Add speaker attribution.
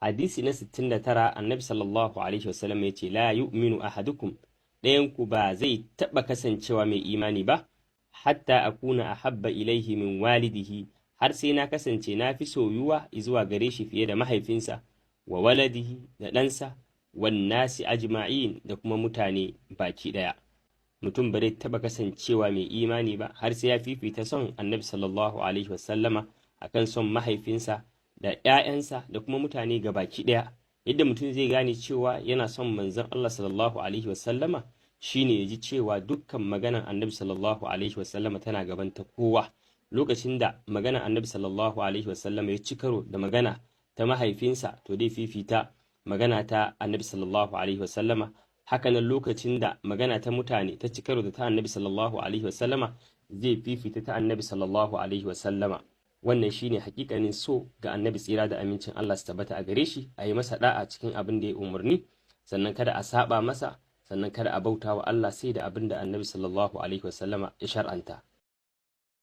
Speaker 1: hadisi na 69 annabi sallallahu alaihi wasallam ya ce la yu'minu ahadukum ɗayanku ba zai taɓa kasancewa mai imani ba hatta akuna ahabba ilaihi min walidihi har sai na kasance na fi soyuwa zuwa gare shi fiye da mahaifinsa wa waladihi da ɗansa wan nasi ajma'in da kuma mutane baki ɗaya. Mutum ba zai taɓa kasancewa mai imani ba har sai ya fifita son annabi sallallahu alaihi wasallama akan son mahaifinsa da ‘ya'yansa da kuma mutane ga baki ɗaya. Yadda mutum zai gane cewa yana son manzon Allah sallallahu alaihi wasallama shine ya ji cewa dukkan maganan annabi sallallahu alaihi wasallama tana gaban ta kowa. Lokacin da maganan annabi sallallahu alaihi wasallama ya ci karo da magana ta mahaifinsa to dai fifita magana ta annabi sallallahu alaihi wasallama. Hakanan lokacin da magana ta mutane ta ci karo da ta annabi sallallahu alaihi wasallama zai fifita ta annabi sallallahu alaihi wasallama. Wannan shine hakikanin so ga annabi tsira da amincin Allah su tabbata a gare shi, a yi masa da'a cikin abin da ya umarni, sannan kada a saba masa, sannan kada a bauta wa Allah sai da abin da annabi sallallahu alaihi wasallama ya shar'anta.